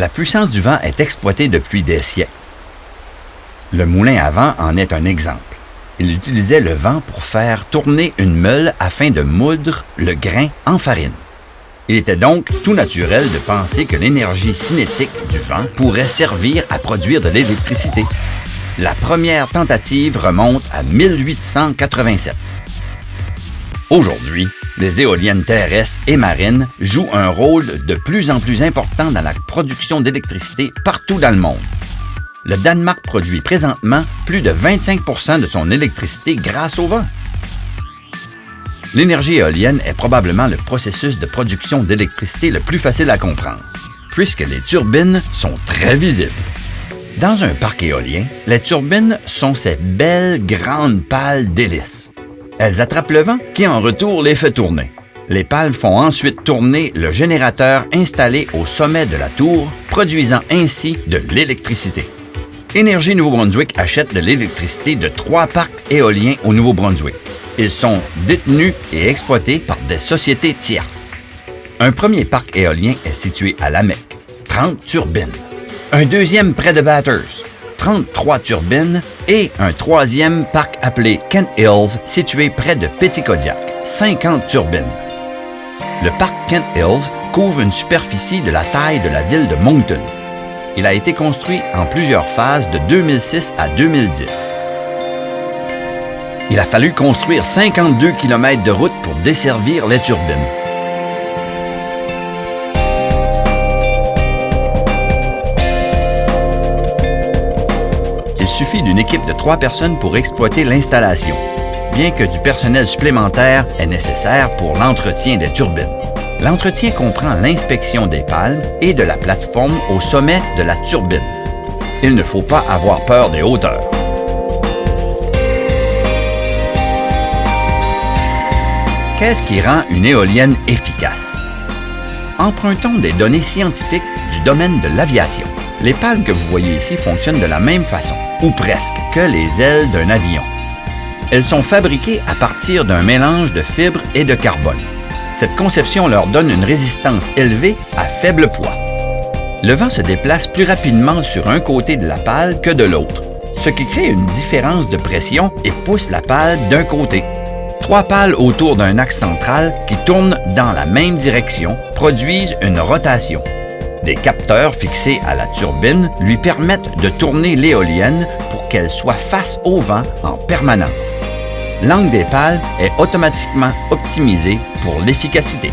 La puissance du vent est exploitée depuis des siècles. Le moulin à vent en est un exemple. Il utilisait le vent pour faire tourner une meule afin de moudre le grain en farine. Il était donc tout naturel de penser que l'énergie cinétique du vent pourrait servir à produire de l'électricité. La première tentative remonte à 1887. Aujourd'hui, les éoliennes terrestres et marines jouent un rôle de plus en plus important dans la production d'électricité partout dans le monde. Le Danemark produit présentement plus de 25 % de son électricité grâce au vent. L'énergie éolienne est probablement le processus de production d'électricité le plus facile à comprendre, puisque les turbines sont très visibles. Dans un parc éolien, les turbines sont ces belles grandes pales d'hélice. Elles attrapent le vent qui, en retour, les fait tourner. Les pales font ensuite tourner le générateur installé au sommet de la tour, produisant ainsi de l'électricité. Énergie Nouveau-Brunswick achète de l'électricité de 3 parcs éoliens au Nouveau-Brunswick. Ils sont détenus et exploités par des sociétés tierces. Un premier parc éolien est situé à Lamec, 30 turbines. Un deuxième près de Bathurst, 33 turbines. Et un troisième parc appelé Kent Hills, situé près de Petitcodiac, 50 turbines. Le parc Kent Hills couvre une superficie de la taille de la ville de Moncton. Il a été construit en plusieurs phases de 2006 à 2010. Il a fallu construire 52 km de route pour desservir les turbines. Il suffit d'une équipe de 3 personnes pour exploiter l'installation, bien que du personnel supplémentaire est nécessaire pour l'entretien des turbines. L'entretien comprend l'inspection des pales et de la plateforme au sommet de la turbine. Il ne faut pas avoir peur des hauteurs. Qu'est-ce qui rend une éolienne efficace? Empruntons des données scientifiques du domaine de l'aviation. Les pales que vous voyez ici fonctionnent de la même façon, ou presque, que les ailes d'un avion. Elles sont fabriquées à partir d'un mélange de fibres et de carbone. Cette conception leur donne une résistance élevée à faible poids. Le vent se déplace plus rapidement sur un côté de la pale que de l'autre, ce qui crée une différence de pression et pousse la pale d'un côté. 3 pales autour d'un axe central qui tournent dans la même direction produisent une rotation. Des capteurs fixés à la turbine lui permettent de tourner l'éolienne pour qu'elle soit face au vent en permanence. L'angle des pales est automatiquement optimisé pour l'efficacité.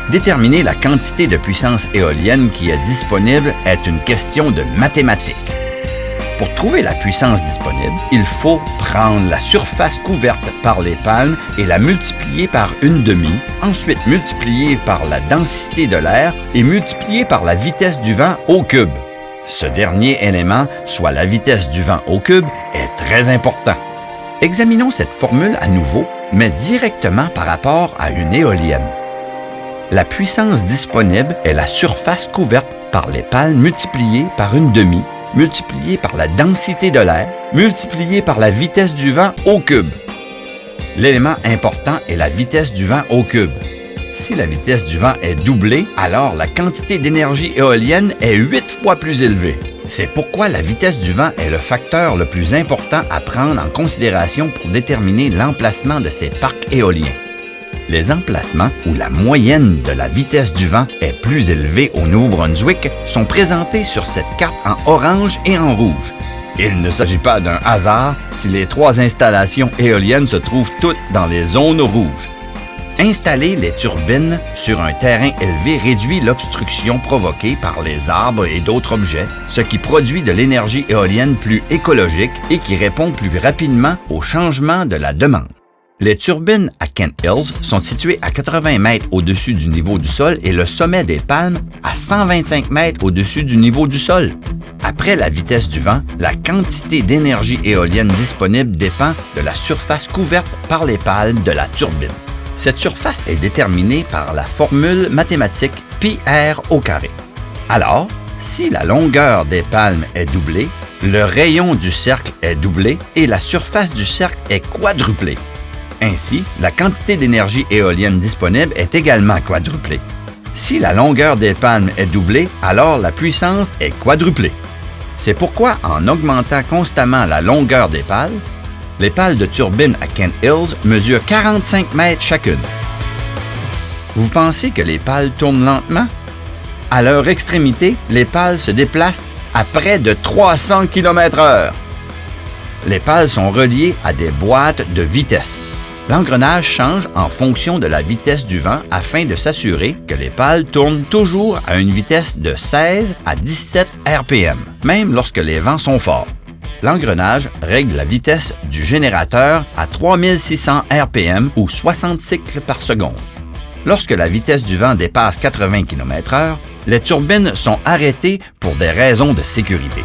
Déterminer la quantité de puissance éolienne qui est disponible est une question de mathématiques. Pour trouver la puissance disponible, il faut prendre la surface couverte par les pales et la multiplier par 1/2, ensuite multiplier par la densité de l'air et multiplier par la vitesse du vent au cube. Ce dernier élément, soit la vitesse du vent au cube, est très important. Examinons cette formule à nouveau, mais directement par rapport à une éolienne. La puissance disponible est la surface couverte par les pales multipliée par 1/2, multipliée par la densité de l'air, multipliée par la vitesse du vent au cube. L'élément important est la vitesse du vent au cube. Si la vitesse du vent est doublée, alors la quantité d'énergie éolienne est 8 fois plus élevée. C'est pourquoi la vitesse du vent est le facteur le plus important à prendre en considération pour déterminer l'emplacement de ces parcs éoliens. Les emplacements où la moyenne de la vitesse du vent est plus élevée au Nouveau-Brunswick sont présentés sur cette carte en orange et en rouge. Il ne s'agit pas d'un hasard si les 3 installations éoliennes se trouvent toutes dans les zones rouges. Installer les turbines sur un terrain élevé réduit l'obstruction provoquée par les arbres et d'autres objets, ce qui produit de l'énergie éolienne plus écologique et qui répond plus rapidement au changement de la demande. Les turbines à Kent Hills sont situées à 80 mètres au-dessus du niveau du sol et le sommet des palmes à 125 mètres au-dessus du niveau du sol. Après la vitesse du vent, la quantité d'énergie éolienne disponible dépend de la surface couverte par les palmes de la turbine. Cette surface est déterminée par la formule mathématique πr au carré. Alors, si la longueur des palmes est doublée, le rayon du cercle est doublé et la surface du cercle est quadruplée. Ainsi, la quantité d'énergie éolienne disponible est également quadruplée. Si la longueur des palmes est doublée, alors la puissance est quadruplée. C'est pourquoi, en augmentant constamment la longueur des pales, les pales de turbine à Kent Hills mesurent 45 mètres chacune. Vous pensez que les pales tournent lentement? À leur extrémité, les pales se déplacent à près de 300 km/h. Les pales sont reliées à des boîtes de vitesse. L'engrenage change en fonction de la vitesse du vent afin de s'assurer que les pales tournent toujours à une vitesse de 16 à 17 RPM, même lorsque les vents sont forts. L'engrenage règle la vitesse du générateur à 3600 RPM ou 60 cycles par seconde. Lorsque la vitesse du vent dépasse 80 km/h, les turbines sont arrêtées pour des raisons de sécurité.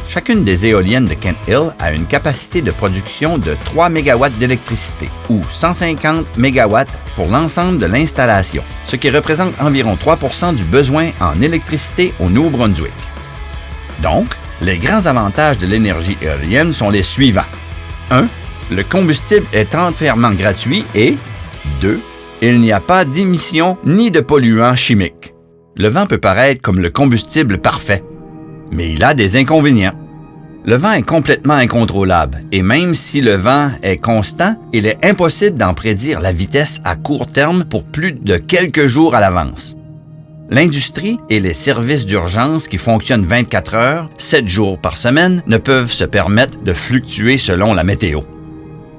Chacune des éoliennes de Kent Hills a une capacité de production de 3 MW d'électricité ou 150 MW pour l'ensemble de l'installation, ce qui représente environ 3 % du besoin en électricité au Nouveau-Brunswick. Donc, les grands avantages de l'énergie éolienne sont les suivants. 1. Le combustible est entièrement gratuit et 2. Il n'y a pas d'émissions ni de polluants chimiques. Le vent peut paraître comme le combustible parfait, mais il a des inconvénients. Le vent est complètement incontrôlable et même si le vent est constant, il est impossible d'en prédire la vitesse à court terme pour plus de quelques jours à l'avance. L'industrie et les services d'urgence qui fonctionnent 24 heures, 7 jours par semaine, ne peuvent se permettre de fluctuer selon la météo.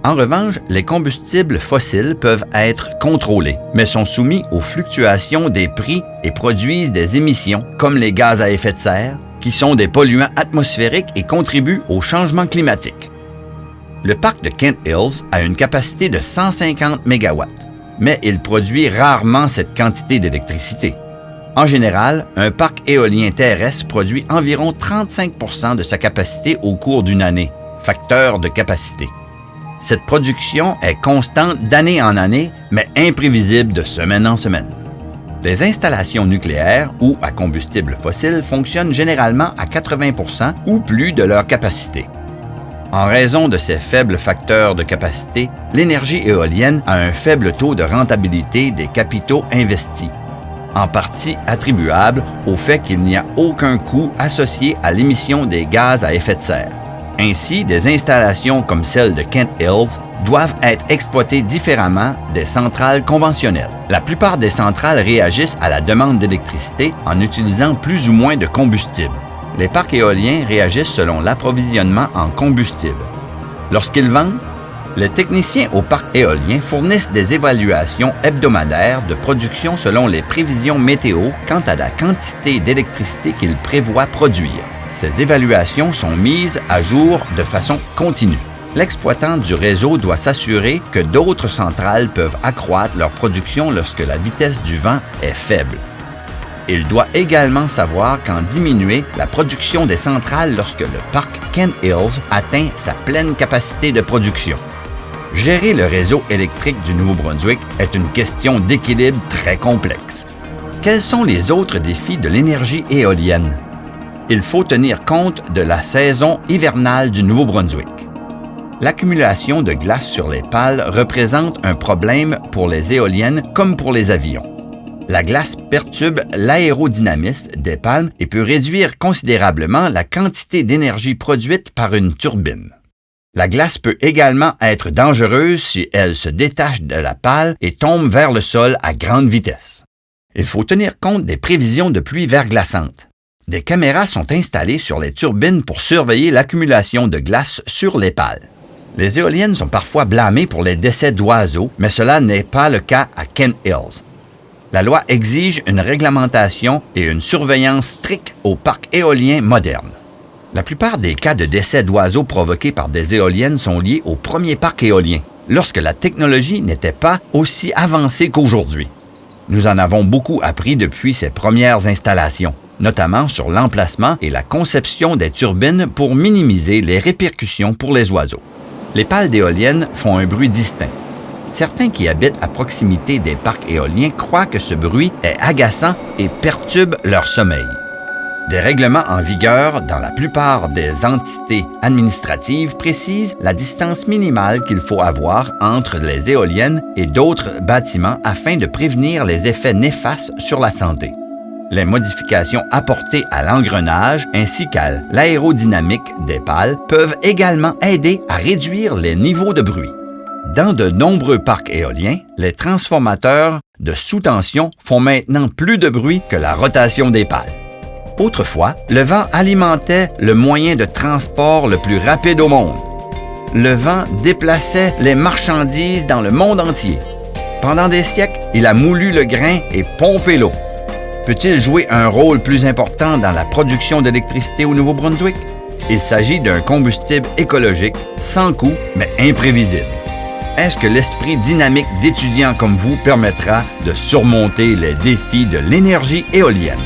En revanche, les combustibles fossiles peuvent être contrôlés, mais sont soumis aux fluctuations des prix et produisent des émissions comme les gaz à effet de serre, qui sont des polluants atmosphériques et contribuent au changement climatique. Le parc de Kent Hills a une capacité de 150 MW, mais il produit rarement cette quantité d'électricité. En général, un parc éolien terrestre produit environ 35 % de sa capacité au cours d'une année, facteur de capacité. Cette production est constante d'année en année, mais imprévisible de semaine en semaine. Les installations nucléaires ou à combustible fossile fonctionnent généralement à 80 % ou plus de leur capacité. En raison de ces faibles facteurs de capacité, l'énergie éolienne a un faible taux de rentabilité des capitaux investis, en partie attribuable au fait qu'il n'y a aucun coût associé à l'émission des gaz à effet de serre. Ainsi, des installations comme celle de Kent Hills doivent être exploitées différemment des centrales conventionnelles. La plupart des centrales réagissent à la demande d'électricité en utilisant plus ou moins de combustible. Les parcs éoliens réagissent selon l'approvisionnement en combustible. Lorsqu'ils vendent, les techniciens au parc éolien fournissent des évaluations hebdomadaires de production selon les prévisions météo quant à la quantité d'électricité qu'ils prévoient produire. Ces évaluations sont mises à jour de façon continue. L'exploitant du réseau doit s'assurer que d'autres centrales peuvent accroître leur production lorsque la vitesse du vent est faible. Il doit également savoir quand diminuer la production des centrales lorsque le parc Kent Hills atteint sa pleine capacité de production. Gérer le réseau électrique du Nouveau-Brunswick est une question d'équilibre très complexe. Quels sont les autres défis de l'énergie éolienne? Il faut tenir compte de la saison hivernale du Nouveau-Brunswick. L'accumulation de glace sur les pales représente un problème pour les éoliennes comme pour les avions. La glace perturbe l'aérodynamisme des palmes et peut réduire considérablement la quantité d'énergie produite par une turbine. La glace peut également être dangereuse si elle se détache de la pale et tombe vers le sol à grande vitesse. Il faut tenir compte des prévisions de pluie verglaçante. Des caméras sont installées sur les turbines pour surveiller l'accumulation de glace sur les pales. Les éoliennes sont parfois blâmées pour les décès d'oiseaux, mais cela n'est pas le cas à Kent Hills. La loi exige une réglementation et une surveillance stricte aux parcs éoliens modernes. La plupart des cas de décès d'oiseaux provoqués par des éoliennes sont liés au premier parc éolien, lorsque la technologie n'était pas aussi avancée qu'aujourd'hui. Nous en avons beaucoup appris depuis ces premières installations, notamment sur l'emplacement et la conception des turbines pour minimiser les répercussions pour les oiseaux. Les pales d'éoliennes font un bruit distinct. Certains qui habitent à proximité des parcs éoliens croient que ce bruit est agaçant et perturbe leur sommeil. Des règlements en vigueur dans la plupart des entités administratives précisent la distance minimale qu'il faut avoir entre les éoliennes et d'autres bâtiments afin de prévenir les effets néfastes sur la santé. Les modifications apportées à l'engrenage ainsi qu'à l'aérodynamique des pales peuvent également aider à réduire les niveaux de bruit. Dans de nombreux parcs éoliens, les transformateurs de sous-tension font maintenant plus de bruit que la rotation des pales. Autrefois, le vent alimentait le moyen de transport le plus rapide au monde. Le vent déplaçait les marchandises dans le monde entier. Pendant des siècles, il a moulu le grain et pompé l'eau. Peut-il jouer un rôle plus important dans la production d'électricité au Nouveau-Brunswick? Il s'agit d'un combustible écologique, sans coût, mais imprévisible. Est-ce que l'esprit dynamique d'étudiants comme vous permettra de surmonter les défis de l'énergie éolienne?